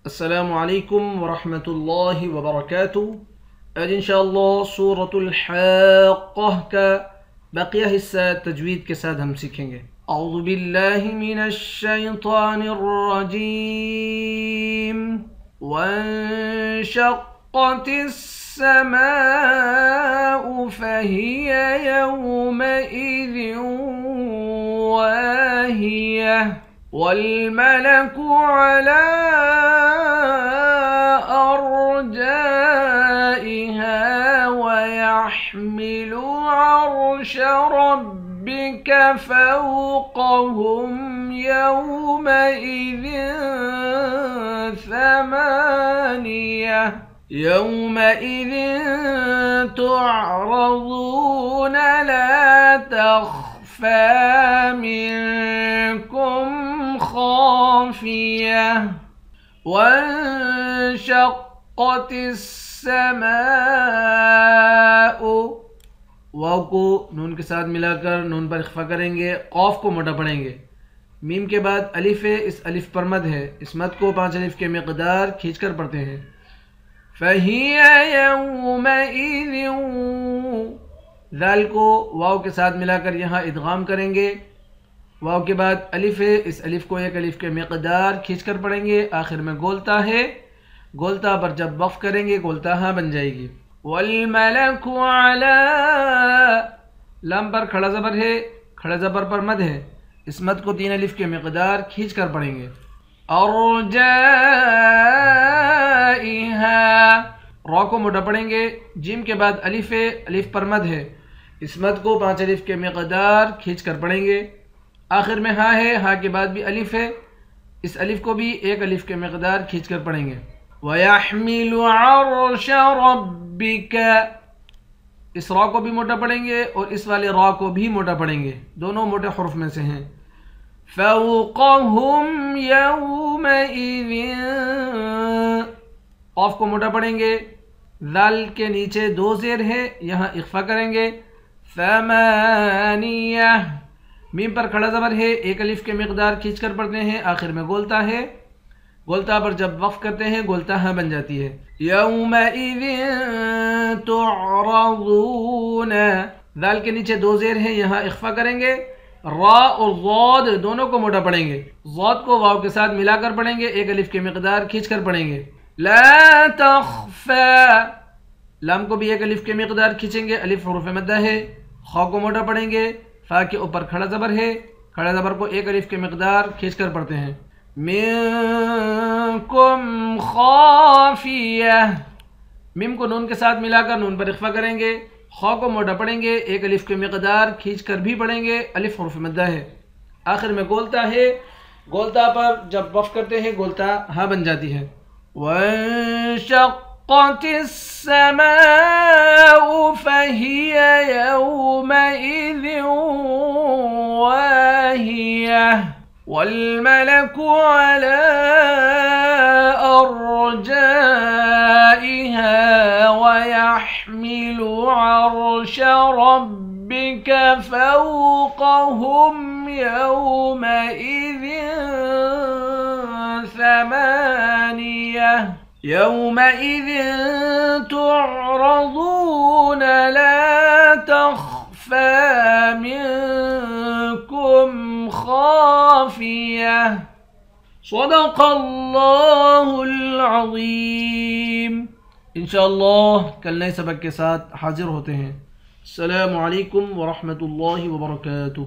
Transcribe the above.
السلام علیکم ورحمۃ اللہ وبرکاتہ۔ آج انشاءاللہ سورۃ الحاقہ کا بقیہ حصہ تجوید کے ساتھ ہم سیکھیں گے۔ اعوذ باللہ من الشیطان الرجیم۔ وانشقت السماء فہی یومئذ واہیہ والملك على أرجائها ويحمل عرش ربك فوقهم يومئذ تعرضون لا تخفى منكم خافية وانشقت السماء۔ واو کو نون کے ساتھ ملا کر نون پر اخفا کریں گے، قاف کو موٹا پڑھیں گے، میم کے بعد الف ہے، اس الف پر مد ہے، اس مد کو 5 الف کے مقدار کھینچ کر پڑھتے ہیں۔ فَهِيَ يَوْمَئِذٍ، ذال کو واو کے ساتھ ملا کر یہاں ادغام کریں گے، واو کے بعد الف ہے، اس الف کو 1 الف کے مقدار کھینچ کر پڑھیں گے، آخر میں گولتا ہے، گولتا پر جب وقف کریں گے گولتا ہاں بن جائے گی۔ والملک علی، لام پر کھڑا زبر ہے، کھڑا زبر پر مد ہے، اس مد کو 3 الف کے مقدار کھینچ کر پڑھیں گے۔ ارجائها، را کو موٹا پڑھیں گے، جیم کے بعد الف ہے، الف پر مد ہے، اس مد کو 5 الف کے مقدار کھینچ کر پڑھیں گے، آخر میں ہاں ہے، ہاں کے بعد بھی الف ہے، اس الف کو بھی 1 الف کے مقدار کھینچ کر پڑھیں گے۔ وَيَحْمِلُ عَرْشَ رَبِّكَ، اس را کو بھی موٹا پڑھیں گے اور اس والے را کو بھی موٹا پڑھیں گے، دونوں موٹے حرف میں سے ہیں۔ فَوْقَهُمْ يَوْمَئِذٍ، قاف کو موٹا پڑھیں گے، ذال کے نیچے 2 زیر ہے، یہاں اخفا کریں گے۔ ثمانیہ، میم پر کھڑا زبر ہے، 1 الف کے مقدار کھینچ کر پڑھتے ہیں، آخر میں گولتا ہے، گولتا پر جب وقف کرتے ہیں گولتا ہاں بن جاتی ہے۔ یومئذ تعرضون، ذال کے نیچے 2 زیر ہیں، یہاں اخفا کریں گے، را اور ضاد دونوں کو موٹا پڑھیں گے، ضاد کو واو کے ساتھ ملا کر پڑھیں گے، 1 الف کے مقدار کھینچ کر پڑھیں گے۔ لا تخفى، لام کو بھی 1 الف کے مقدار کھینچیں گے، الف حروف مدہ ہے، خا کو موٹا پڑھیں گے، فا کے اوپر کھڑا زبر ہے، کھڑا زبر کو 1 الف کے مقدار کھینچ کر پڑھتے ہیں۔ منکم خافیہ، میم کو نون کے ساتھ ملا کر نون پر اخفا کریں گے، خا کو موٹا پڑھیں گے، 1 الف کے مقدار کھینچ کر بھی پڑھیں گے، الف حرف مدہ ہے، آخر میں گولتا ہے، گولتا پر جب وقف کرتے ہیں گولتا ہاں بن جاتی ہے۔ وانشقت السماء فهي يومئذ واهية والملك على أرجائها ويحمل عرش ربك فوقهم يومئذ ثمانية يومئذ تعرضون لا تخفى منكم خافية۔ صدق اللہ العظیم۔ انشاءاللہ کل نئے سبق کے ساتھ حاضر ہوتے ہیں۔ السلام علیکم ورحمۃ اللہ وبرکاتہ۔